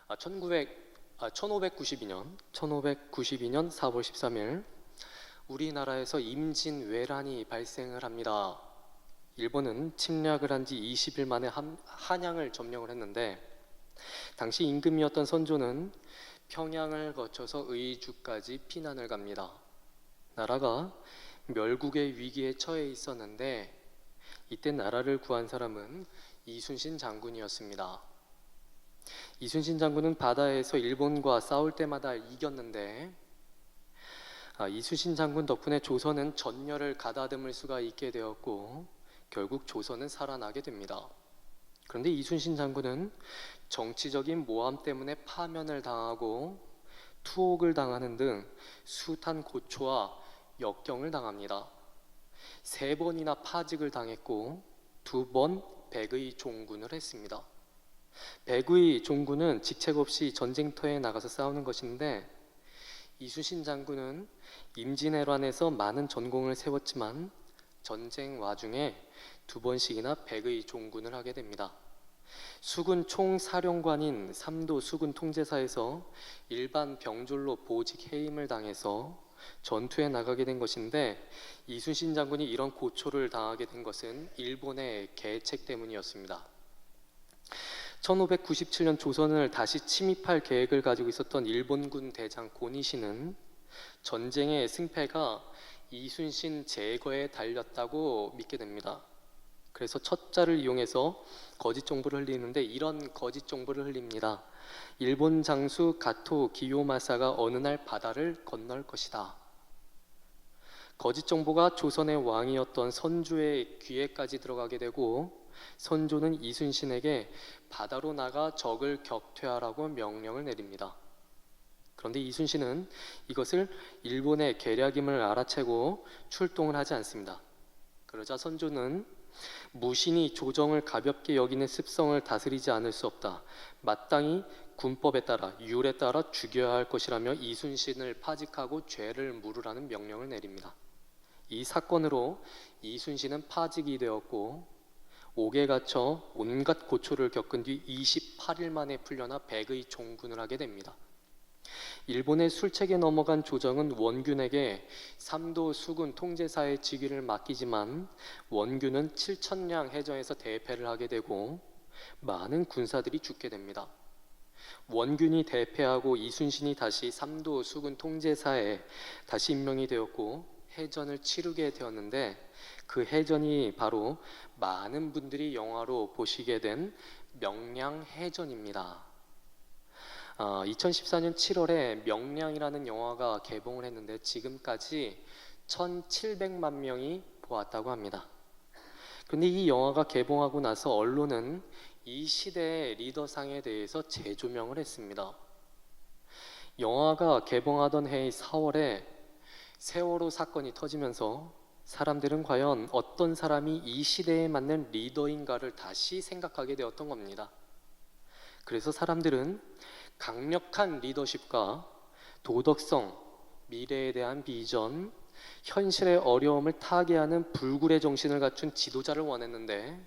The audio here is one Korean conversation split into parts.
1592년 4월 13일 우리나라에서 임진왜란이 발생을 합니다. 일본은 침략을 한 지 20일 만에 한양을 점령을 했는데 당시 임금이었던 선조는 평양을 거쳐서 의주까지 피난을 갑니다. 나라가 멸국의 위기에 처해 있었는데 이때 나라를 구한 사람은 이순신 장군이었습니다. 이순신 장군은 바다에서 일본과 싸울 때마다 이겼는데 이순신 장군 덕분에 조선은 전열을 가다듬을 수가 있게 되었고 결국 조선은 살아나게 됩니다. 그런데 이순신 장군은 정치적인 모함 때문에 파면을 당하고 투옥을 당하는 등 숱한 고초와 역경을 당합니다. 3번이나 파직을 당했고 2번 백의 종군을 했습니다. 백의 종군은 직책 없이 전쟁터에 나가서 싸우는 것인데 이순신 장군은 임진왜란에서 많은 전공을 세웠지만 전쟁 와중에 2번씩이나 백의 종군을 하게 됩니다. 수군 총사령관인 삼도 수군 통제사에서 일반 병졸로 보직 해임을 당해서 전투에 나가게 된 것인데 이순신 장군이 이런 고초를 당하게 된 것은 일본의 계책 때문이었습니다. 1597년 조선을 다시 침입할 계획을 가지고 있었던 일본군 대장 고니시는 전쟁의 승패가 이순신 제거에 달렸다고 믿게 됩니다. 그래서 첩자를 이용해서 거짓 정보를 흘리는데 이런 거짓 정보를 흘립니다. 일본 장수 가토 기요마사가 어느 날 바다를 건널 것이다. 거짓 정보가 조선의 왕이었던 선조의 귀에까지 들어가게 되고 선조는 이순신에게 바다로 나가 적을 격퇴하라고 명령을 내립니다. 그런데 이순신은 이것을 일본의 계략임을 알아채고 출동을 하지 않습니다. 그러자 선조는 무신이 조정을 가볍게 여기는 습성을 다스리지 않을 수 없다. 마땅히 군법에 따라 율에 따라 죽여야 할 것이라며 이순신을 파직하고 죄를 물으라는 명령을 내립니다. 이 사건으로 이순신은 파직이 되었고 옥에 갇혀 온갖 고초를 겪은 뒤 28일 만에 풀려나 백의 종군을 하게 됩니다. 일본의 술책에 넘어간 조정은 원균에게 삼도 수군 통제사의 직위를 맡기지만 원균은 7,000량 해전에서 대패를 하게 되고 많은 군사들이 죽게 됩니다. 원균이 대패하고 이순신이 다시 삼도 수군 통제사에 다시 임명이 되었고 해전을 치르게 되었는데 그 해전이 바로 많은 분들이 영화로 보시게 된 명량해전입니다. 2014년 7월에 명량이라는 영화가 개봉을 했는데 지금까지 1,700만 명이 보았다고 합니다. 그런데 이 영화가 개봉하고 나서 언론은 이 시대의 리더상에 대해서 재조명을 했습니다. 영화가 개봉하던 해의 4월에 세월호 사건이 터지면서 사람들은 과연 어떤 사람이 이 시대에 맞는 리더인가를 다시 생각하게 되었던 겁니다. 그래서 사람들은 강력한 리더십과 도덕성, 미래에 대한 비전, 현실의 어려움을 타개하는 불굴의 정신을 갖춘 지도자를 원했는데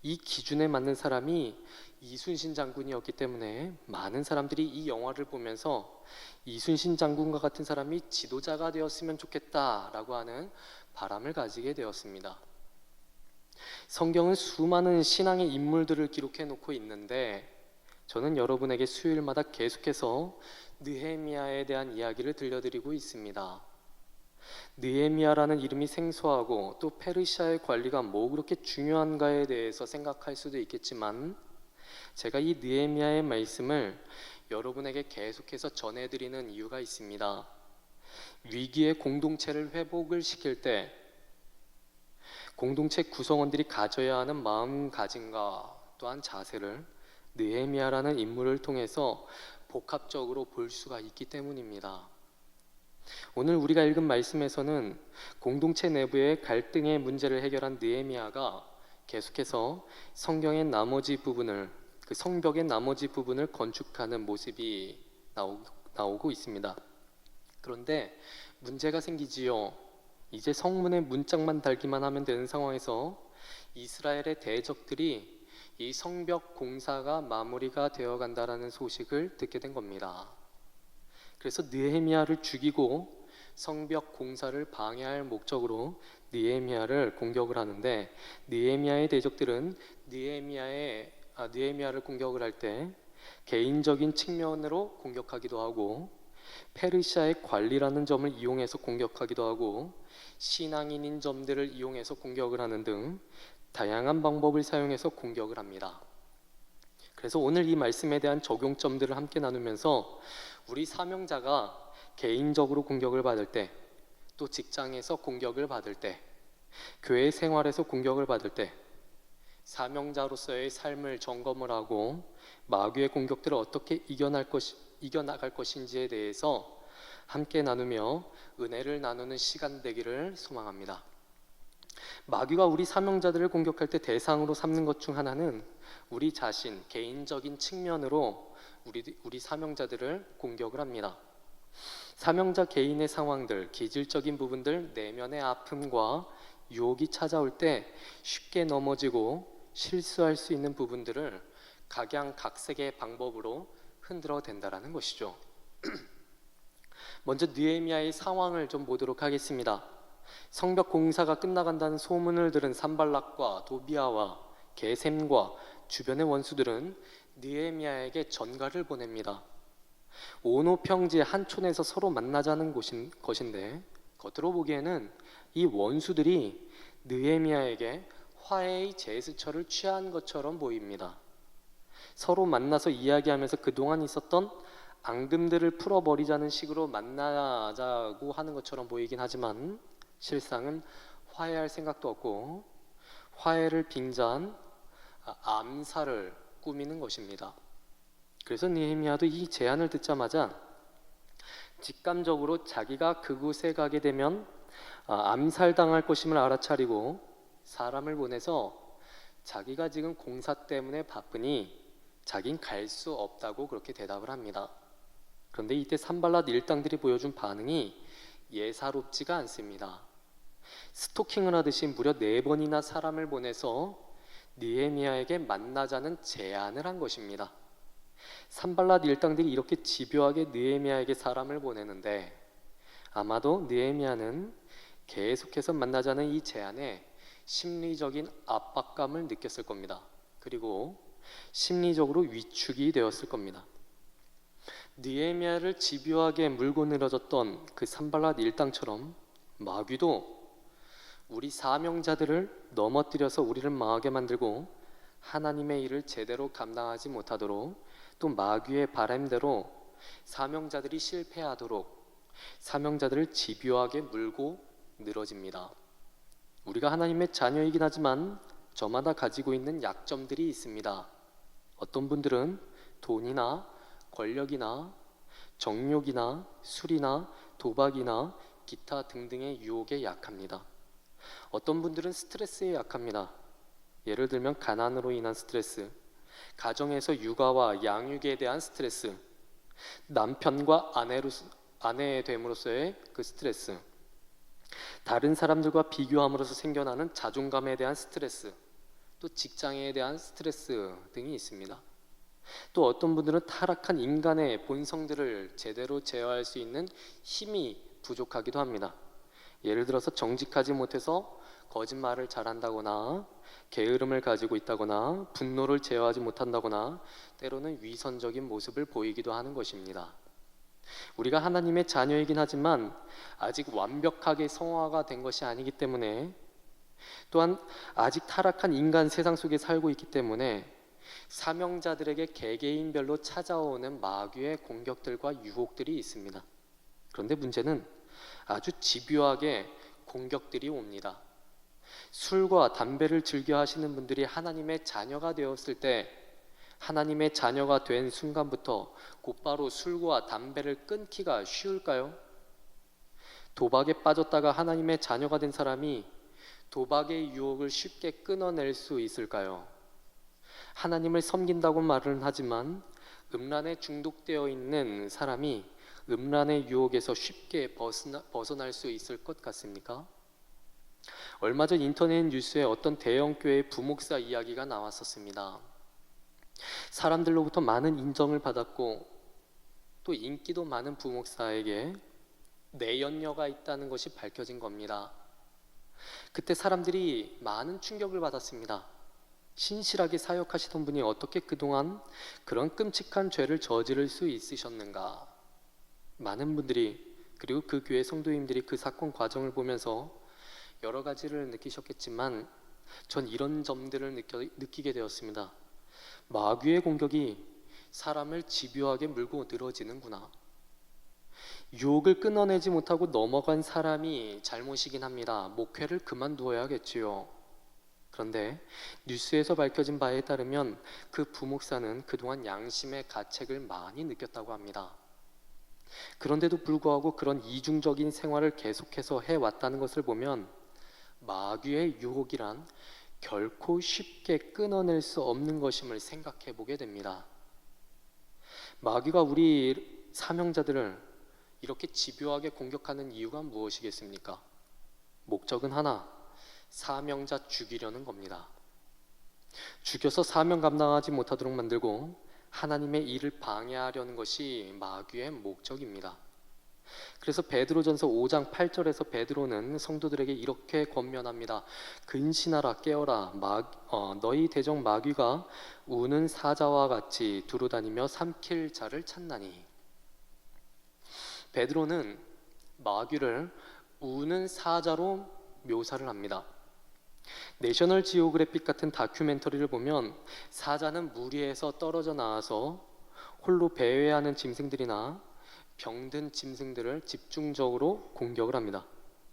이 기준에 맞는 사람이 이순신 장군이었기 때문에 많은 사람들이 이 영화를 보면서 이순신 장군과 같은 사람이 지도자가 되었으면 좋겠다라고 하는 바람을 가지게 되었습니다. 성경은 수많은 신앙의 인물들을 기록해 놓고 있는데 저는 여러분에게 수요일마다 계속해서 느헤미야에 대한 이야기를 들려드리고 있습니다. 느헤미야라는 이름이 생소하고 또 페르시아의 관리가 뭐 그렇게 중요한가에 대해서 생각할 수도 있겠지만 제가 이 느헤미야의 말씀을 여러분에게 계속해서 전해드리는 이유가 있습니다. 위기의 공동체를 회복을 시킬 때 공동체 구성원들이 가져야 하는 마음가짐과 또한 자세를 느헤미야라는 인물을 통해서 복합적으로 볼 수가 있기 때문입니다. 오늘 우리가 읽은 말씀에서는 공동체 내부의 갈등의 문제를 해결한 느헤미야가 계속해서 성경의 나머지 부분을 그 성벽의 나머지 부분을 건축하는 모습이 나오고 있습니다. 그런데 문제가 생기지요. 이제 성문에 문짝만 달기만 하면 되는 상황에서 이스라엘의 대적들이 이 성벽 공사가 마무리가 되어 간다라는 소식을 듣게 된 겁니다. 그래서 느헤미야를 죽이고 성벽 공사를 방해할 목적으로 느헤미야를 공격을 하는데, 느헤미야의 대적들은 느헤미야를 공격을 할 때 개인적인 측면으로 공격하기도 하고, 페르시아의 관리라는 점을 이용해서 공격하기도 하고, 신앙인인 점들을 이용해서 공격을 하는 등 다양한 방법을 사용해서 공격을 합니다. 그래서 오늘 이 말씀에 대한 적용점들을 함께 나누면서 우리 사명자가 개인적으로 공격을 받을 때, 또 직장에서 공격을 받을 때, 교회 생활에서 공격을 받을 때 사명자로서의 삶을 점검을 하고 마귀의 공격들을 어떻게 이겨나갈 것인지에 대해서 함께 나누며 은혜를 나누는 시간 되기를 소망합니다. 마귀가 우리 사명자들을 공격할 때 대상으로 삼는 것 중 하나는 우리 자신, 개인적인 측면으로 우리 사명자들을 공격을 합니다. 사명자 개인의 상황들, 기질적인 부분들, 내면의 아픔과 유혹이 찾아올 때 쉽게 넘어지고 실수할 수 있는 부분들을 각양각색의 방법으로 흔들어 댄다라는 것이죠. 먼저 느헤미야의 상황을 좀 보도록 하겠습니다. 성벽 공사가 끝나간다는 소문을 들은 산발락과 도비아와 게셈과 주변의 원수들은 느헤미야에게 전가를 보냅니다. 오노 평지의 한 촌에서 서로 만나자는 것인데, 겉으로 보기에는 이 원수들이 느헤미야에게 화해의 제스처를 취한 것처럼 보입니다. 서로 만나서 이야기하면서 그동안 있었던 앙금들을 풀어버리자는 식으로 만나자고 하는 것처럼 보이긴 하지만 실상은 화해할 생각도 없고 화해를 빙자한 암살을 꾸미는 것입니다. 그래서 느헤미야도 이 제안을 듣자마자 직감적으로 자기가 그곳에 가게 되면 암살당할 것임을 알아차리고 사람을 보내서 자기가 지금 공사 때문에 바쁘니 자긴 갈 수 없다고 그렇게 대답을 합니다. 그런데 이때 산발랏 일당들이 보여준 반응이 예사롭지가 않습니다. 스토킹을 하듯이 무려 4번이나 사람을 보내서 느헤미야에게 만나자는 제안을 한 것입니다. 산발랏 일당들이 이렇게 집요하게 느헤미야에게 사람을 보내는데 아마도 느헤미야는 계속해서 만나자는 이 제안에 심리적인 압박감을 느꼈을 겁니다. 그리고 심리적으로 위축이 되었을 겁니다. 느헤미야를 집요하게 물고 늘어졌던 그 산발랏 일당처럼 마귀도 우리 사명자들을 넘어뜨려서 우리를 망하게 만들고 하나님의 일을 제대로 감당하지 못하도록, 또 마귀의 바람대로 사명자들이 실패하도록 사명자들을 집요하게 물고 늘어집니다. 우리가 하나님의 자녀이긴 하지만 저마다 가지고 있는 약점들이 있습니다. 어떤 분들은 돈이나 권력이나 정욕이나 술이나 도박이나 기타 등등의 유혹에 약합니다. 어떤 분들은 스트레스에 약합니다. 예를 들면 가난으로 인한 스트레스, 가정에서 육아와 양육에 대한 스트레스, 남편과 아내 됨으로써의 그 스트레스, 다른 사람들과 비교함으로써 생겨나는 자존감에 대한 스트레스, 또 직장에 대한 스트레스 등이 있습니다. 또 어떤 분들은 타락한 인간의 본성들을 제대로 제어할 수 있는 힘이 부족하기도 합니다. 예를 들어서 정직하지 못해서 거짓말을 잘한다거나 게으름을 가지고 있다거나 분노를 제어하지 못한다거나 때로는 위선적인 모습을 보이기도 하는 것입니다. 우리가 하나님의 자녀이긴 하지만 아직 완벽하게 성화가 된 것이 아니기 때문에, 또한 아직 타락한 인간 세상 속에 살고 있기 때문에 사명자들에게 개개인별로 찾아오는 마귀의 공격들과 유혹들이 있습니다. 그런데 문제는 아주 집요하게 공격들이 옵니다. 술과 담배를 즐겨 하시는 분들이 하나님의 자녀가 되었을 때, 하나님의 자녀가 된 순간부터 곧바로 술과 담배를 끊기가 쉬울까요? 도박에 빠졌다가 하나님의 자녀가 된 사람이 도박의 유혹을 쉽게 끊어낼 수 있을까요? 하나님을 섬긴다고 말은 하지만 음란에 중독되어 있는 사람이 음란의 유혹에서 쉽게 벗어날 수 있을 것 같습니까? 얼마 전 인터넷 뉴스에 어떤 대형 교회 부목사 이야기가 나왔었습니다. 사람들로부터 많은 인정을 받았고 또 인기도 많은 부목사에게 내연녀가 있다는 것이 밝혀진 겁니다. 그때 사람들이 많은 충격을 받았습니다. 신실하게 사역하시던 분이 어떻게 그동안 그런 끔찍한 죄를 저지를 수 있으셨는가? 많은 분들이, 그리고 그 교회 성도님들이 그 사건 과정을 보면서 여러 가지를 느끼셨겠지만 전 이런 점들을 느끼게 되었습니다. 마귀의 공격이 사람을 집요하게 물고 늘어지는구나. 유혹을 끊어내지 못하고 넘어간 사람이 잘못이긴 합니다. 목회를 그만두어야겠지요. 그런데 뉴스에서 밝혀진 바에 따르면 그 부목사는 그동안 양심의 가책을 많이 느꼈다고 합니다. 그런데도 불구하고 그런 이중적인 생활을 계속해서 해왔다는 것을 보면 마귀의 유혹이란 결코 쉽게 끊어낼 수 없는 것임을 생각해 보게 됩니다. 마귀가 우리 사명자들을 이렇게 집요하게 공격하는 이유가 무엇이겠습니까? 목적은 하나, 사명자 죽이려는 겁니다. 죽여서 사명 감당하지 못하도록 만들고 하나님의 일을 방해하려는 것이 마귀의 목적입니다. 그래서 베드로전서 5장 8절에서 베드로는 성도들에게 이렇게 권면합니다. 근신하라, 깨어라. 너희 대적 마귀가 우는 사자와 같이 두루다니며 삼킬 자를 찾나니. 베드로는 마귀를 우는 사자로 묘사를 합니다. 내셔널 지오그래픽 같은 다큐멘터리를 보면 사자는 무리에서 떨어져 나와서 홀로 배회하는 짐승들이나 병든 짐승들을 집중적으로 공격을 합니다.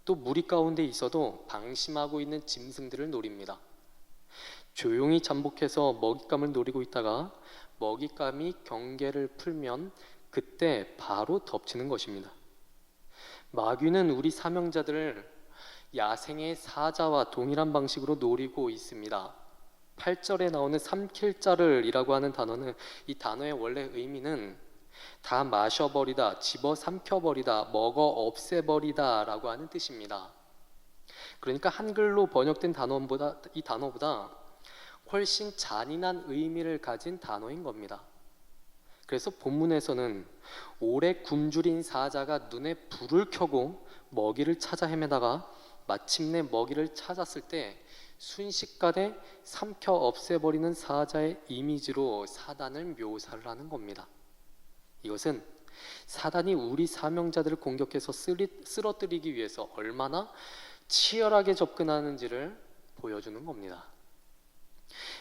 또 무리 가운데 있어도 방심하고 있는 짐승들을 노립니다. 조용히 잠복해서 먹잇감을 노리고 있다가 먹잇감이 경계를 풀면 그때 바로 덮치는 것입니다. 마귀는 우리 사명자들을 야생의 사자와 동일한 방식으로 노리고 있습니다. 8절에 나오는 삼킬자를 이라고 하는 단어는, 이 단어의 원래 의미는 다 마셔버리다, 집어 삼켜버리다, 먹어 없애버리다 라고 하는 뜻입니다. 그러니까 한글로 번역된 이 단어보다 훨씬 잔인한 의미를 가진 단어인 겁니다. 그래서 본문에서는 오래 굶주린 사자가 눈에 불을 켜고 먹이를 찾아 헤매다가 마침내 먹이를 찾았을 때 순식간에 삼켜 없애버리는 사자의 이미지로 사단을 묘사를 하는 겁니다. 이것은 사단이 우리 사명자들을 공격해서 쓰러뜨리기 위해서 얼마나 치열하게 접근하는지를 보여주는 겁니다.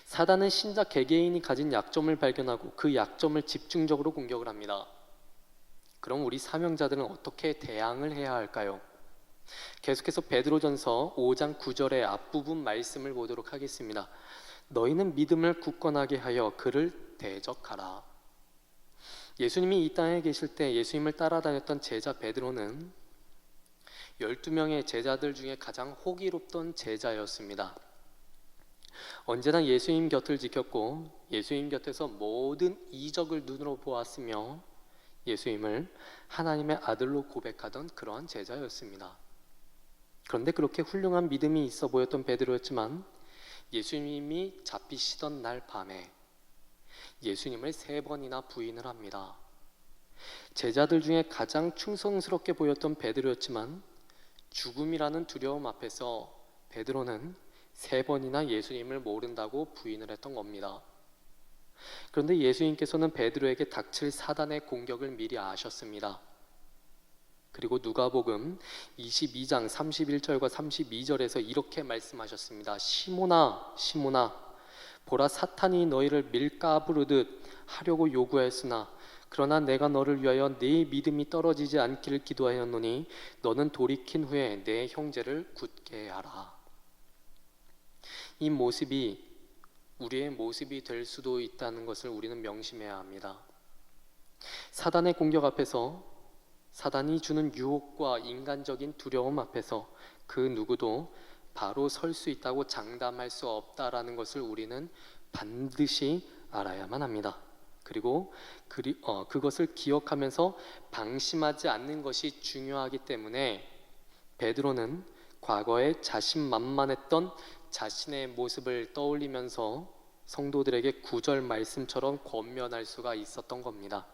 사단은 신자 개개인이 가진 약점을 발견하고 그 약점을 집중적으로 공격을 합니다. 그럼 우리 사명자들은 어떻게 대항을 해야 할까요? 계속해서 베드로전서 5장 9절의 앞부분 말씀을 보도록 하겠습니다. 너희는 믿음을 굳건하게 하여 그를 대적하라. 예수님이 이 땅에 계실 때 예수님을 따라다녔던 제자 베드로는 12명의 제자들 중에 가장 호기롭던 제자였습니다. 언제나 예수님 곁을 지켰고 예수님 곁에서 모든 이적을 눈으로 보았으며 예수님을 하나님의 아들로 고백하던 그러한 제자였습니다. 그런데 그렇게 훌륭한 믿음이 있어 보였던 베드로였지만 예수님이 잡히시던 날 밤에 예수님을 3번이나 부인을 합니다. 제자들 중에 가장 충성스럽게 보였던 베드로였지만 죽음이라는 두려움 앞에서 베드로는 3번이나 예수님을 모른다고 부인을 했던 겁니다. 그런데 예수님께서는 베드로에게 닥칠 사단의 공격을 미리 아셨습니다. 그리고 누가복음 22장 31절과 32절에서 이렇게 말씀하셨습니다. 시몬아, 시몬아, 보라 사탄이 너희를 밀가부르듯 하려고 요구하였으나 그러나 내가 너를 위하여 네 믿음이 떨어지지 않기를 기도하였노니 너는 돌이킨 후에 내 형제를 굳게 하라. 이 모습이 우리의 모습이 될 수도 있다는 것을 우리는 명심해야 합니다. 사단의 공격 앞에서, 사단이 주는 유혹과 인간적인 두려움 앞에서 그 누구도 바로 설 수 있다고 장담할 수 없다라는 것을 우리는 반드시 알아야만 합니다. 그리고 그것을 기억하면서 방심하지 않는 것이 중요하기 때문에 베드로는 과거에 자신만만했던 자신의 모습을 떠올리면서 성도들에게 구절 말씀처럼 권면할 수가 있었던 겁니다.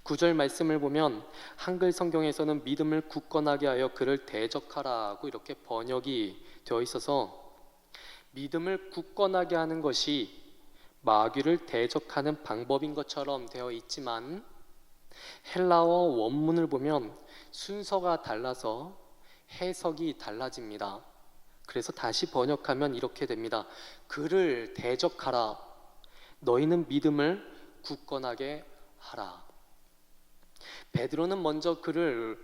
구절 말씀을 보면 한글 성경에서는 믿음을 굳건하게 하여 그를 대적하라고 이렇게 번역이 되어 있어서 믿음을 굳건하게 하는 것이 마귀를 대적하는 방법인 것처럼 되어 있지만 헬라어 원문을 보면 순서가 달라서 해석이 달라집니다. 그래서 다시 번역하면 이렇게 됩니다. 그를 대적하라. 너희는 믿음을 굳건하게 하라. 베드로는 먼저 그를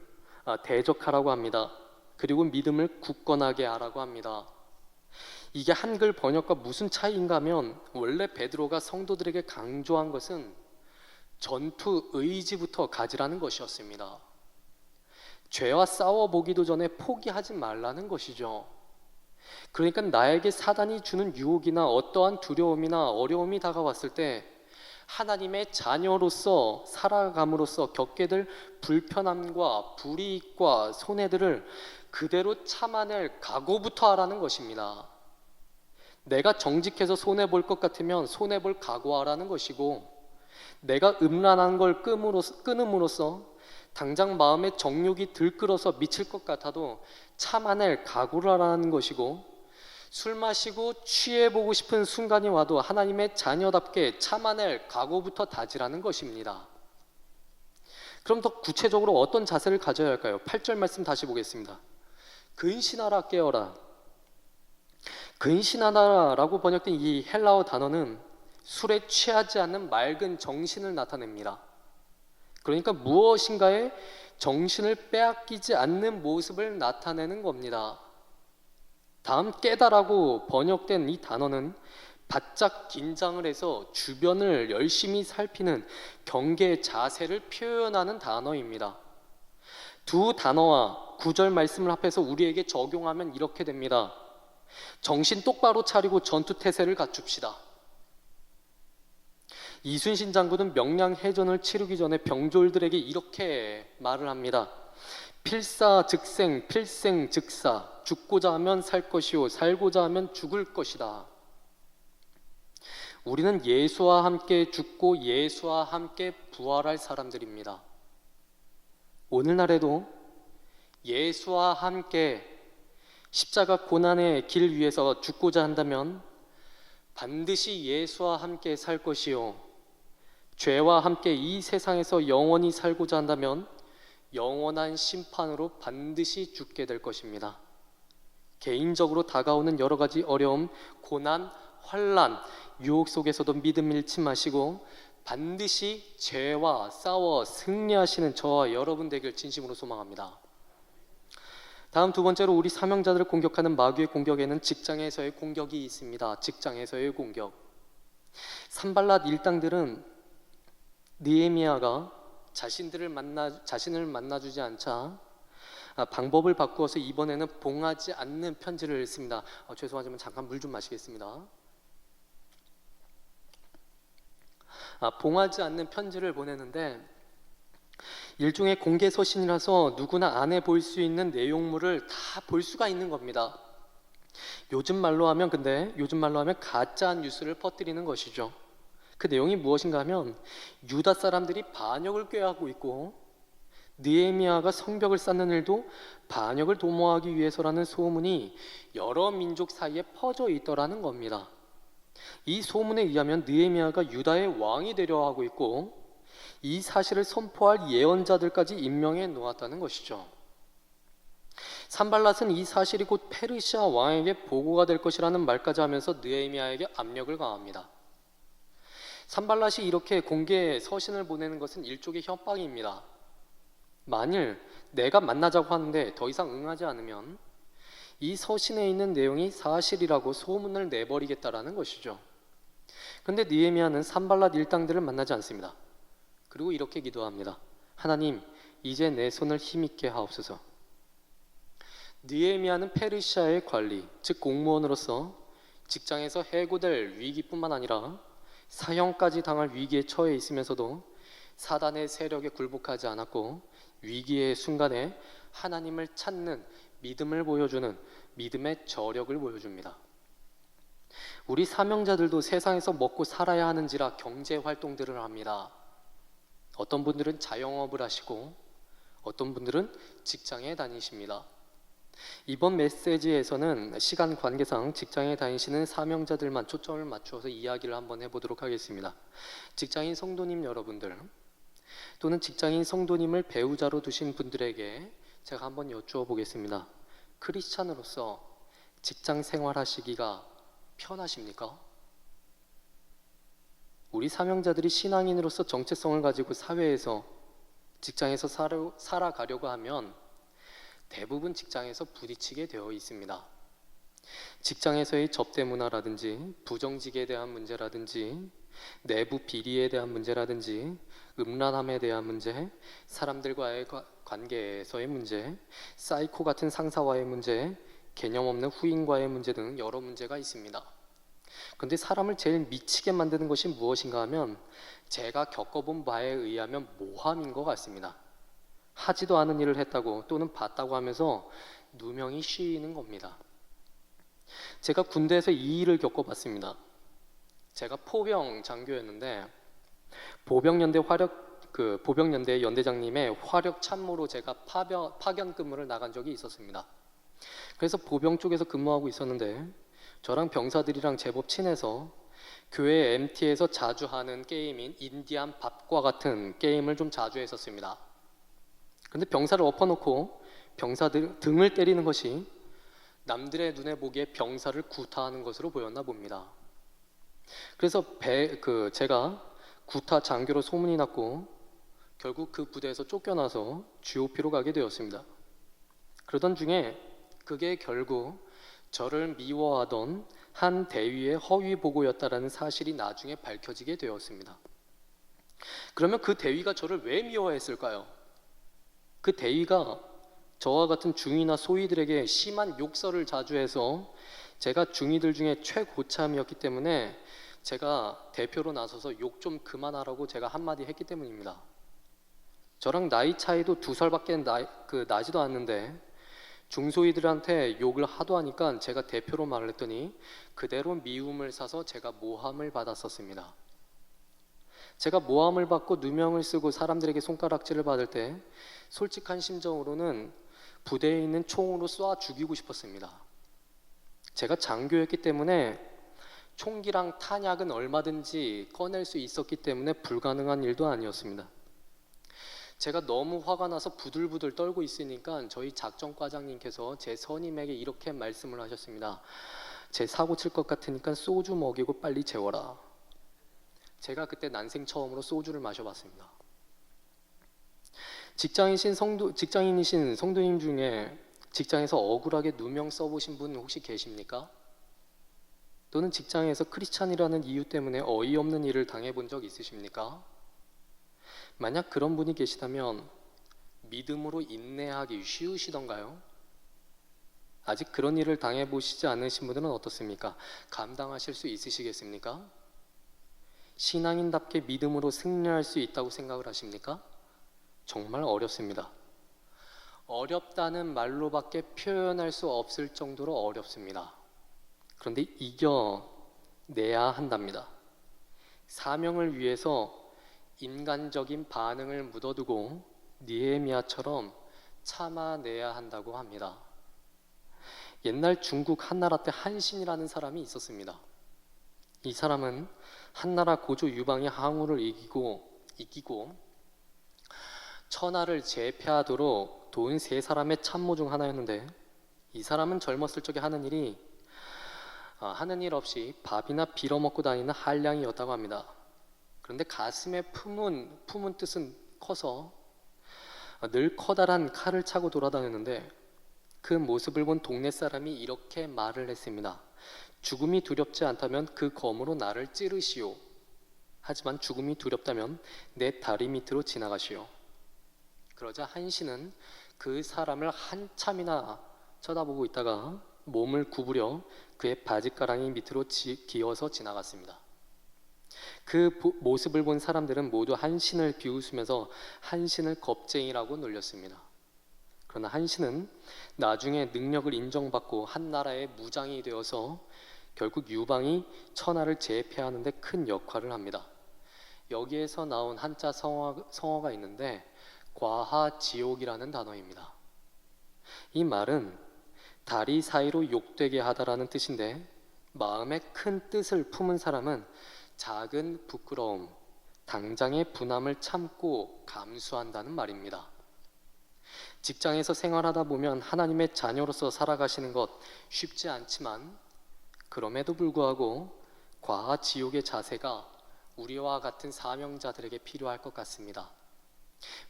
대적하라고 합니다. 그리고 믿음을 굳건하게 하라고 합니다. 이게 한글 번역과 무슨 차이인가 하면 원래 베드로가 성도들에게 강조한 것은 전투 의지부터 가지라는 것이었습니다. 죄와 싸워보기도 전에 포기하지 말라는 것이죠. 그러니까 나에게 사단이 주는 유혹이나 어떠한 두려움이나 어려움이 다가왔을 때 하나님의 자녀로서 살아감으로써 겪게 될 불편함과 불이익과 손해들을 그대로 참아낼 각오부터 하라는 것입니다. 내가 정직해서 손해볼 것 같으면 손해볼 각오하라는 것이고, 내가 음란한 걸 끊음으로써 당장 마음에 정욕이 들끓어서 미칠 것 같아도 참아낼 각오를 하라는 것이고, 술 마시고 취해보고 싶은 순간이 와도 하나님의 자녀답게 참아낼 각오부터 다지라는 것입니다. 그럼 더 구체적으로 어떤 자세를 가져야 할까요? 8절 말씀 다시 보겠습니다. 근신하라 깨어라. 근신하라라고 번역된 이 헬라어 단어는 술에 취하지 않는 맑은 정신을 나타냅니다. 그러니까 무엇인가에 정신을 빼앗기지 않는 모습을 나타내는 겁니다. 다음 깨다라고 번역된 이 단어는 바짝 긴장을 해서 주변을 열심히 살피는 경계 자세를 표현하는 단어입니다. 두 단어와 구절 말씀을 합해서 우리에게 적용하면 이렇게 됩니다. 정신 똑바로 차리고 전투태세를 갖춥시다. 이순신 장군은 명량해전을 치르기 전에 병졸들에게 이렇게 말을 합니다. 필사즉생, 필생즉사. 죽고자 하면 살 것이요 살고자 하면 죽을 것이다. 우리는 예수와 함께 죽고 예수와 함께 부활할 사람들입니다. 오늘날에도 예수와 함께 십자가 고난의 길 위에서 죽고자 한다면 반드시 예수와 함께 살 것이요 죄와 함께 이 세상에서 영원히 살고자 한다면 영원한 심판으로 반드시 죽게 될 것입니다. 개인적으로 다가오는 여러 가지 어려움, 고난, 환난, 유혹 속에서도 믿음 잃지 마시고 반드시 죄와 싸워 승리하시는 저와 여러분 되길 진심으로 소망합니다. 다음 두 번째로 우리 사명자들을 공격하는 마귀의 공격에는 직장에서의 공격이 있습니다. 직장에서의 공격. 산발랏 일당들은 느헤미야가 자신을 만나주지 않자 방법을 바꾸어서 이번에는 봉하지 않는 편지를 씁니다. 죄송하지만 잠깐 물 좀 마시겠습니다. 봉하지 않는 편지를 보내는데 일종의 공개 서신이라서 누구나 안에 볼 수 있는 내용물을 다 볼 수가 있는 겁니다. 요즘 말로 하면 가짜 뉴스를 퍼뜨리는 것이죠. 그 내용이 무엇인가 하면 유다 사람들이 반역을 꾀하고 있고 느헤미야가 성벽을 쌓는 일도 반역을 도모하기 위해서라는 소문이 여러 민족 사이에 퍼져 있더라는 겁니다. 이 소문에 의하면 느헤미야가 유다의 왕이 되려 하고 있고 이 사실을 선포할 예언자들까지 임명해 놓았다는 것이죠. 산발랏은 이 사실이 곧 페르시아 왕에게 보고가 될 것이라는 말까지 하면서 느헤미야에게 압력을 가합니다. 산발랏이 이렇게 공개 서신을 보내는 것은 일종의 협박입니다. 만일 내가 만나자고 하는데 더 이상 응하지 않으면 이 서신에 있는 내용이 사실이라고 소문을 내버리겠다라는 것이죠. 그런데 느헤미야는 산발랏 일당들을 만나지 않습니다. 그리고 이렇게 기도합니다. 하나님, 이제 내 손을 힘있게 하옵소서. 느헤미야는 페르시아의 관리, 즉 공무원으로서 직장에서 해고될 위기뿐만 아니라 사형까지 당할 위기에 처해 있으면서도 사단의 세력에 굴복하지 않았고 위기의 순간에 하나님을 찾는 믿음을 보여주는 믿음의 저력을 보여줍니다. 우리 사명자들도 세상에서 먹고 살아야 하는지라 경제 활동들을 합니다. 어떤 분들은 자영업을 하시고 어떤 분들은 직장에 다니십니다. 이번 메시지에서는 시간 관계상 직장에 다니시는 사명자들만 초점을 맞추어서 이야기를 한번 해보도록 하겠습니다. 직장인 성도님 여러분들 또는 직장인 성도님을 배우자로 두신 분들에게 제가 한번 여쭈어 보겠습니다. 크리스찬으로서 직장 생활하시기가 편하십니까? 우리 사명자들이 신앙인으로서 정체성을 가지고 사회에서 직장에서 살아가려고 하면 대부분 직장에서 부딪히게 되어 있습니다. 직장에서의 접대 문화라든지 부정직에 대한 문제라든지 내부 비리에 대한 문제라든지 음란함에 대한 문제, 사람들과의 관계에서의 문제, 사이코 같은 상사와의 문제, 개념 없는 후임과의 문제 등 여러 문제가 있습니다. 그런데 사람을 제일 미치게 만드는 것이 무엇인가 하면 제가 겪어본 바에 의하면 모함인 것 같습니다. 하지도 않은 일을 했다고 또는 봤다고 하면서 누명이 씌이는 겁니다. 제가 군대에서 이 일을 겪어봤습니다. 제가 포병 장교였는데 보병연대 연대장님의 화력 참모로 제가 파견 근무를 나간 적이 있었습니다. 그래서 보병 쪽에서 근무하고 있었는데 저랑 병사들이랑 제법 친해서 교회 MT에서 자주 하는 게임인 인디안 밥과 같은 게임을 좀 자주 했었습니다. 근데 병사를 엎어놓고 병사들 등을 때리는 것이 남들의 눈에 보기에 병사를 구타하는 것으로 보였나 봅니다. 그래서 제가 구타 장교로 소문이 났고 결국 그 부대에서 쫓겨나서 GOP로 가게 되었습니다. 그러던 중에 그게 결국 저를 미워하던 한 대위의 허위 보고였다라는 사실이 나중에 밝혀지게 되었습니다. 그러면 그 대위가 저를 왜 미워했을까요? 그 대위가 저와 같은 중위나 소위들에게 심한 욕설을 자주 해서 제가 중위들 중에 최고참이었기 때문에 제가 대표로 나서서 욕 좀 그만하라고 제가 한마디 했기 때문입니다. 저랑 나이 차이도 2살밖에 나지도 않는데 중소위들한테 욕을 하도 하니까 제가 대표로 말을 했더니 그대로 미움을 사서 제가 모함을 받았었습니다. 제가 모함을 받고 누명을 쓰고 사람들에게 손가락질을 받을 때 솔직한 심정으로는 부대에 있는 총으로 쏴 죽이고 싶었습니다. 제가 장교였기 때문에 총기랑 탄약은 얼마든지 꺼낼 수 있었기 때문에 불가능한 일도 아니었습니다. 제가 너무 화가 나서 부들부들 떨고 있으니까 저희 작전과장님께서 제 선임에게 이렇게 말씀을 하셨습니다. 제 사고 칠 것 같으니까 소주 먹이고 빨리 재워라. 제가 그때 난생 처음으로 소주를 마셔봤습니다. 직장인이신 성도님 중에 직장에서 억울하게 누명 써보신 분 혹시 계십니까? 또는 직장에서 크리스찬이라는 이유 때문에 어이없는 일을 당해본 적 있으십니까? 만약 그런 분이 계시다면 믿음으로 인내하기 쉬우시던가요? 아직 그런 일을 당해보시지 않으신 분들은 어떻습니까? 감당하실 수 있으시겠습니까? 신앙인답게 믿음으로 승리할 수 있다고 생각을 하십니까? 정말 어렵습니다. 어렵다는 말로밖에 표현할 수 없을 정도로 어렵습니다. 그런데 이겨내야 한답니다. 사명을 위해서 인간적인 반응을 묻어두고 느헤미야처럼 참아내야 한다고 합니다. 옛날 중국 한나라 때 한신이라는 사람이 있었습니다. 이 사람은 한나라 고조 유방의 항우를 이기고 천하를 제패하도록 도운 3사람의 참모 중 하나였는데 이 사람은 젊었을 적에 하는 일 없이 밥이나 빌어먹고 다니는 한량이었다고 합니다. 그런데 가슴에 품은 뜻은 커서 늘 커다란 칼을 차고 돌아다녔는데 그 모습을 본 동네 사람이 이렇게 말을 했습니다. 죽음이 두렵지 않다면 그 검으로 나를 찌르시오. 하지만 죽음이 두렵다면 내 다리 밑으로 지나가시오. 그러자 한신은 그 사람을 한참이나 쳐다보고 있다가 몸을 구부려 그의 바지가랑이 밑으로 기어서 지나갔습니다. 그 모습을 본 사람들은 모두 한신을 비웃으면서 한신을 겁쟁이라고 놀렸습니다. 그러나 한신은 나중에 능력을 인정받고 한나라의 무장이 되어서 결국 유방이 천하를 제패하는 데 큰 역할을 합니다. 여기에서 나온 한자 성어가 있는데 과하지옥이라는 단어입니다. 이 말은 다리 사이로 욕되게 하다라는 뜻인데, 마음에 큰 뜻을 품은 사람은 작은 부끄러움, 당장의 분함을 참고 감수한다는 말입니다. 직장에서 생활하다 보면 하나님의 자녀로서 살아가시는 것 쉽지 않지만, 그럼에도 불구하고 과하지옥의 자세가 우리와 같은 사명자들에게 필요할 것 같습니다.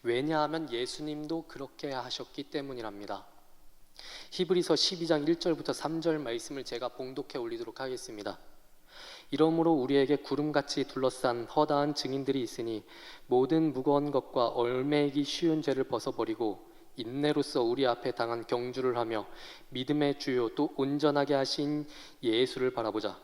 왜냐하면 예수님도 그렇게 하셨기 때문이랍니다. 히브리서 12장 1절부터 3절 말씀을 제가 봉독해 올리도록 하겠습니다. 이러므로 우리에게 구름같이 둘러싼 허다한 증인들이 있으니 모든 무거운 것과 얽매이기 쉬운 죄를 벗어버리고 인내로써 우리 앞에 당한 경주를 하며 믿음의 주요 또 온전하게 하신 예수를 바라보자.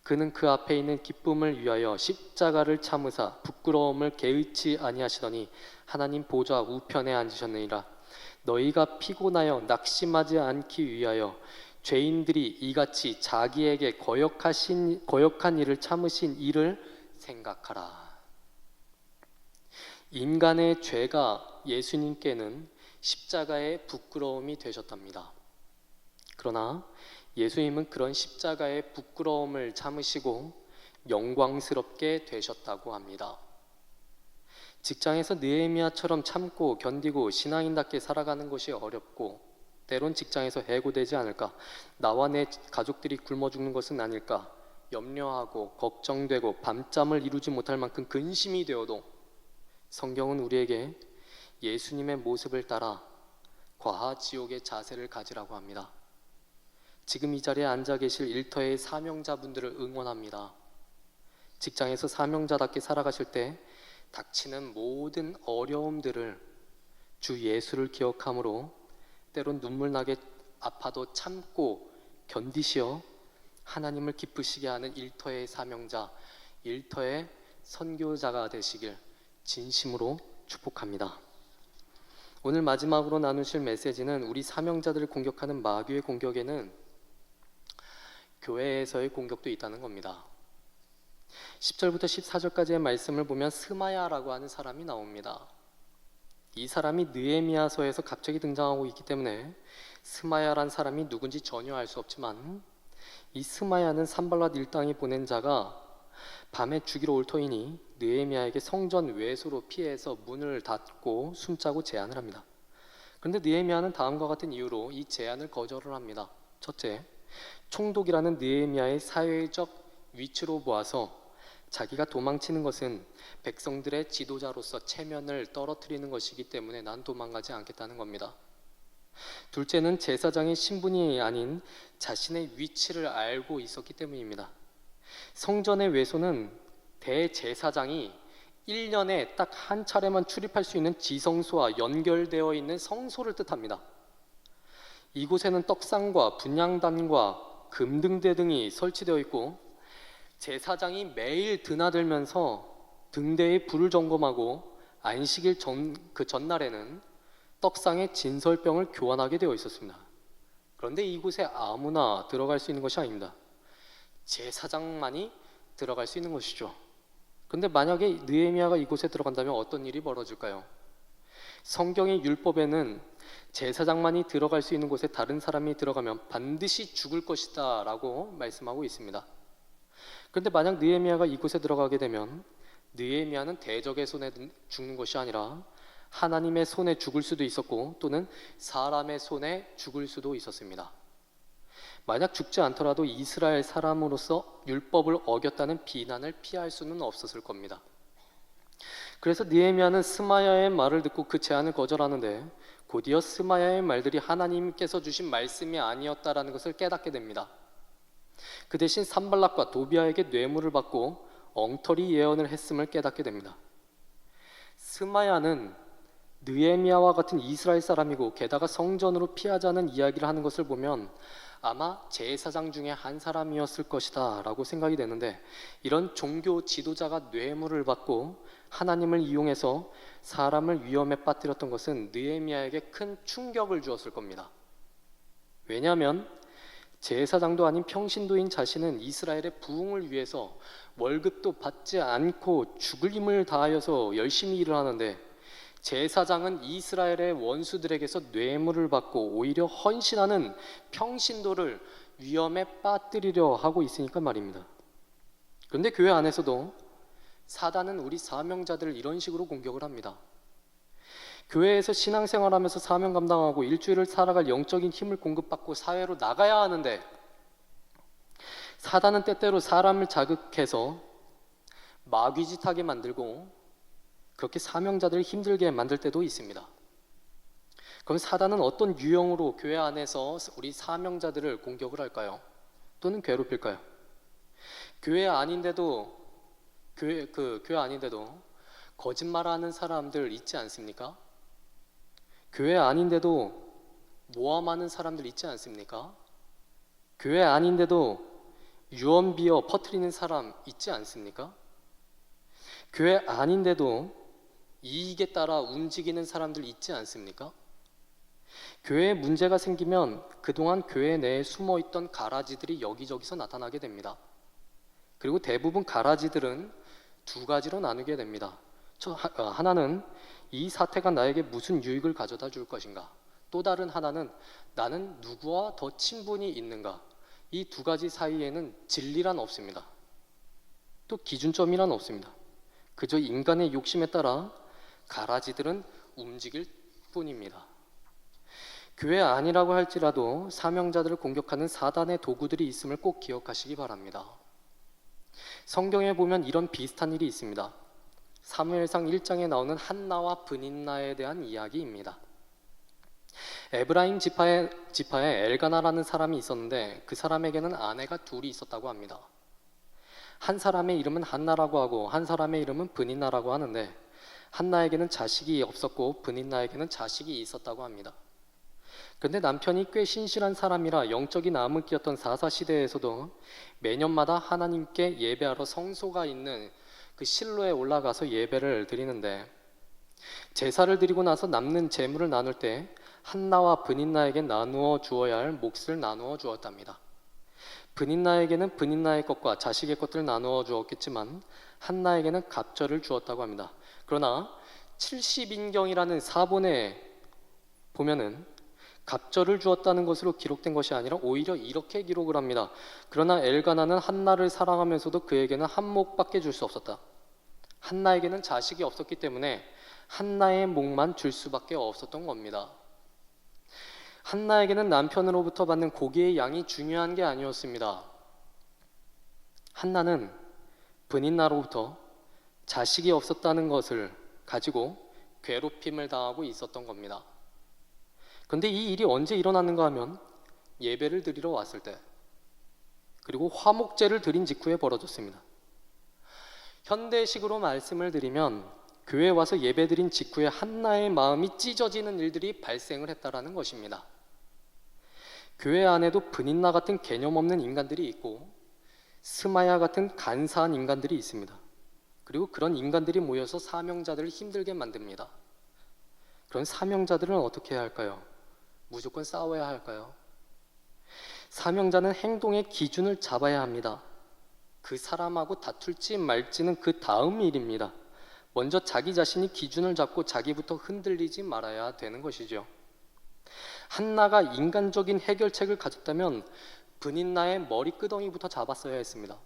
그는 그 앞에 있는 기쁨을 위하여 십자가를 참으사 부끄러움을 개의치 아니하시더니 하나님 보좌 우편에 앉으셨느니라. 너희가 피곤하여 낙심하지 않기 위하여 죄인들이 이같이 자기에게 거역한 일을 참으신 이를 생각하라. 인간의 죄가 예수님께는 십자가의 부끄러움이 되셨답니다. 그러나 예수님은 그런 십자가의 부끄러움을 참으시고 영광스럽게 되셨다고 합니다. 직장에서 느헤미야처럼 참고 견디고 신앙인답게 살아가는 것이 어렵고, 때론 직장에서 해고되지 않을까, 나와 내 가족들이 굶어 죽는 것은 아닐까 염려하고 걱정되고 밤잠을 이루지 못할 만큼 근심이 되어도, 성경은 우리에게 예수님의 모습을 따라 과하지옥의 자세를 가지라고 합니다. 지금 이 자리에 앉아 계실 일터의 사명자분들을 응원합니다. 직장에서 사명자답게 살아가실 때 닥치는 모든 어려움들을 주 예수를 기억함으로 때론 눈물 나게 아파도 참고 견디시어 하나님을 기쁘시게 하는 일터의 사명자, 일터의 선교자가 되시길 진심으로 축복합니다. 오늘 마지막으로 나누실 메시지는 우리 사명자들을 공격하는 마귀의 공격에는 교회에서의 공격도 있다는 겁니다. 10절부터 14절까지의 말씀을 보면 스마야라고 하는 사람이 나옵니다. 이 사람이 느헤미야서에서 갑자기 등장하고 있기 때문에 스마야란 사람이 누군지 전혀 알 수 없지만, 이 스마야는 산발랏 일당이 보낸 자가 밤에 죽이러 올 터이니 느헤미야에게 성전 외소로 피해서 문을 닫고 숨자고 제안을 합니다. 그런데 느헤미야는 다음과 같은 이유로 이 제안을 거절을 합니다. 첫째, 총독이라는 느헤미야의 사회적 위치로 보아서 자기가 도망치는 것은 백성들의 지도자로서 체면을 떨어뜨리는 것이기 때문에 난 도망가지 않겠다는 겁니다. 둘째는 제사장의 신분이 아닌 자신의 위치를 알고 있었기 때문입니다. 성전의 외소는 대제사장이 1년에 딱 한 차례만 출입할 수 있는 지성소와 연결되어 있는 성소를 뜻합니다. 이곳에는 떡상과 분향단과 금등대 등이 설치되어 있고, 제사장이 매일 드나들면서 등대에 불을 점검하고 안식일 그 전날에는 떡상의 진설병을 교환하게 되어 있었습니다. 그런데 이곳에 아무나 들어갈 수 있는 것이 아닙니다. 제사장만이 들어갈 수 있는 것이죠. 그런데 만약에 느헤미야가 이곳에 들어간다면 어떤 일이 벌어질까요? 성경의 율법에는 제사장만이 들어갈 수 있는 곳에 다른 사람이 들어가면 반드시 죽을 것이다 라고 말씀하고 있습니다. 그런데 만약 느헤미야가 이곳에 들어가게 되면 느헤미야는 대적의 손에 죽는 것이 아니라 하나님의 손에 죽을 수도 있었고, 또는 사람의 손에 죽을 수도 있었습니다. 만약 죽지 않더라도 이스라엘 사람으로서 율법을 어겼다는 비난을 피할 수는 없었을 겁니다. 그래서 느헤미야는 스마야의 말을 듣고 그 제안을 거절하는데, 곧이어 스마야의 말들이 하나님께서 주신 말씀이 아니었다라는 것을 깨닫게 됩니다. 그 대신 산발락과 도비아에게 뇌물을 받고 엉터리 예언을 했음을 깨닫게 됩니다. 스마야는 느헤미야와 같은 이스라엘 사람이고, 게다가 성전으로 피하자는 이야기를 하는 것을 보면 아마 제사장 중에 한 사람이었을 것이다 라고 생각이 되는데, 이런 종교 지도자가 뇌물을 받고 하나님을 이용해서 사람을 위험에 빠뜨렸던 것은 느헤미야에게 큰 충격을 주었을 겁니다. 왜냐하면 제사장도 아닌 평신도인 자신은 이스라엘의 부흥을 위해서 월급도 받지 않고 죽을 힘을 다하여서 열심히 일을 하는데, 제사장은 이스라엘의 원수들에게서 뇌물을 받고 오히려 헌신하는 평신도를 위험에 빠뜨리려 하고 있으니까 말입니다. 그런데 교회 안에서도 사단은 우리 사명자들을 이런 식으로 공격을 합니다. 교회에서 신앙생활하면서 사명 감당하고 일주일을 살아갈 영적인 힘을 공급받고 사회로 나가야 하는데, 사단은 때때로 사람을 자극해서 마귀짓하게 만들고 그렇게 사명자들을 힘들게 만들 때도 있습니다. 그럼 사단은 어떤 유형으로 교회 안에서 우리 사명자들을 공격을 할까요? 또는 괴롭힐까요? 교회 아닌데도 거짓말하는 사람들 있지 않습니까? 교회 아닌데도 모함하는 사람들 있지 않습니까? 교회 아닌데도 유언비어 퍼뜨리는 사람 있지 않습니까? 교회 아닌데도 이익에 따라 움직이는 사람들 있지 않습니까? 교회에 문제가 생기면 그동안 교회 내에 숨어있던 가라지들이 여기저기서 나타나게 됩니다. 그리고 대부분 가라지들은 두 가지로 나누게 됩니다. 하나는 이 사태가 나에게 무슨 유익을 가져다 줄 것인가, 또 다른 하나는 나는 누구와 더 친분이 있는가. 이 두 가지 사이에는 진리란 없습니다. 또 기준점이란 없습니다. 그저 인간의 욕심에 따라 가라지들은 움직일 뿐입니다. 교회 아니라고 할지라도 사명자들을 공격하는 사단의 도구들이 있음을 꼭 기억하시기 바랍니다. 성경에 보면 이런 비슷한 일이 있습니다. 사무엘상 1장에 나오는 한나와 브닌나에 대한 이야기입니다. 에브라임 지파에 엘가나라는 사람이 있었는데 그 사람에게는 아내가 둘이 있었다고 합니다. 한 사람의 이름은 한나라고 하고 한 사람의 이름은 브닌나라고 하는데, 한나에게는 자식이 없었고 브닌나에게는 자식이 있었다고 합니다. 그런데 남편이 꽤 신실한 사람이라 영적인 암을 끼었던 사사시대에서도 매년마다 하나님께 예배하러 성소가 있는 그 실로에 올라가서 예배를 드리는데, 제사를 드리고 나서 남는 재물을 나눌 때 한나와 브닌나에게 나누어 주어야 할 몫을 나누어 주었답니다. 브닌나에게는 브닌나의 것과 자식의 것들을 나누어 주었겠지만 한나에게는 갑절을 주었다고 합니다. 그러나 70인경이라는 사본에 보면은 갑절을 주었다는 것으로 기록된 것이 아니라 오히려 이렇게 기록을 합니다. 그러나 엘가나는 한나를 사랑하면서도 그에게는 한 몫밖에 줄 수 없었다. 한나에게는 자식이 없었기 때문에 한나의 몫만 줄 수밖에 없었던 겁니다. 한나에게는 남편으로부터 받는 고기의 양이 중요한 게 아니었습니다. 한나는 브닌나로부터 자식이 없었다는 것을 가지고 괴롭힘을 당하고 있었던 겁니다. 그런데 이 일이 언제 일어났는가 하면 예배를 드리러 왔을 때, 그리고 화목제를 드린 직후에 벌어졌습니다. 현대식으로 말씀을 드리면 교회에 와서 예배 드린 직후에 한나의 마음이 찢어지는 일들이 발생을 했다라는 것입니다. 교회 안에도 브닌나 같은 개념 없는 인간들이 있고 스마야 같은 간사한 인간들이 있습니다. 그리고 그런 인간들이 모여서 사명자들을 힘들게 만듭니다. 그런 사명자들은 어떻게 해야 할까요? 무조건 싸워야 할까요? 사명자는 행동의 기준을 잡아야 합니다. 그 사람하고 다툴지 말지는 그 다음 일입니다. 먼저 자기 자신이 기준을 잡고 자기부터 흔들리지 말아야 되는 것이죠. 한나가 인간적인 해결책을 가졌다면 브닌나의 머리끄덩이부터 잡았어야 했습니다.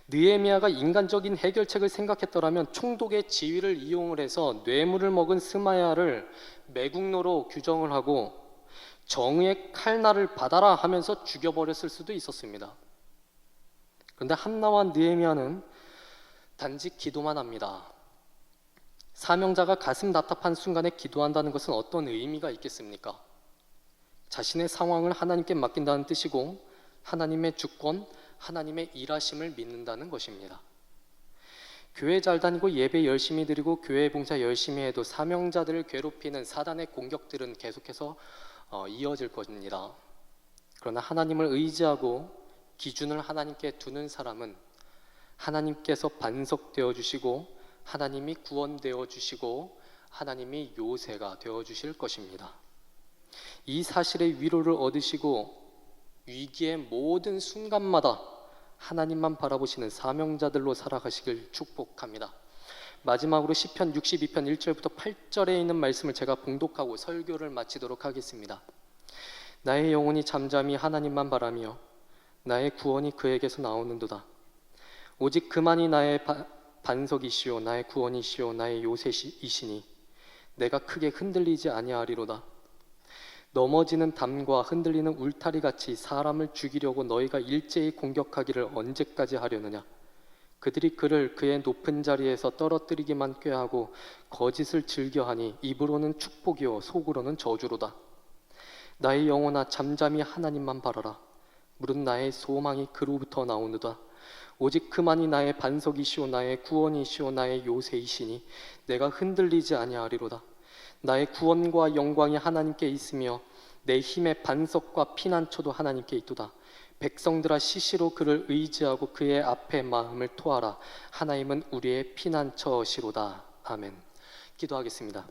느헤미야가 인간적인 해결책을 생각했더라면 총독의 지위를 이용을 해서 뇌물을 먹은 스마야를 매국노로 규정을 하고 정의의 칼날을 받아라 하면서 죽여버렸을 수도 있었습니다. 그런데 한나와 느헤미야는 단지 기도만 합니다. 사명자가 가슴 답답한 순간에 기도한다는 것은 어떤 의미가 있겠습니까? 자신의 상황을 하나님께 맡긴다는 뜻이고 하나님의 주권, 하나님의 일하심을 믿는다는 것입니다. 교회 잘 다니고 예배 열심히 드리고 교회 봉사 열심히 해도 사명자들을 괴롭히는 사단의 공격들은 계속해서 이어질 겁니다. 그러나 하나님을 의지하고 기준을 하나님께 두는 사람은 하나님께서 반석되어 주시고 하나님이 구원되어 주시고 하나님이 요새가 되어 주실 것입니다. 이 사실의 위로를 얻으시고 위기의 모든 순간마다 하나님만 바라보시는 사명자들로 살아가시길 축복합니다. 마지막으로 시편 62편 1절부터 8절에 있는 말씀을 제가 봉독하고 설교를 마치도록 하겠습니다. 나의 영혼이 잠잠히 하나님만 바라며 나의 구원이 그에게서 나오는도다. 오직 그만이 나의 반석이시오 나의 구원이시오 나의 요새이시니 내가 크게 흔들리지 아니하리로다. 넘어지는 담과 흔들리는 울타리같이 사람을 죽이려고 너희가 일제히 공격하기를 언제까지 하려느냐. 그들이 그를 그의 높은 자리에서 떨어뜨리기만 꾀하고 거짓을 즐겨하니 입으로는 축복이요 속으로는 저주로다. 나의 영혼아 잠잠히 하나님만 바라라. 무릇 나의 소망이 그로부터 나오느다. 오직 그만이 나의 반석이시오 나의 구원이시오 나의 요새이시니 내가 흔들리지 아니하리로다. 나의 구원과 영광이 하나님께 있으며 내 힘의 반석과 피난처도 하나님께 있도다. 백성들아 시시로 그를 의지하고 그의 앞에 마음을 토하라. 하나님은 우리의 피난처시로다. 아멘. 기도하겠습니다.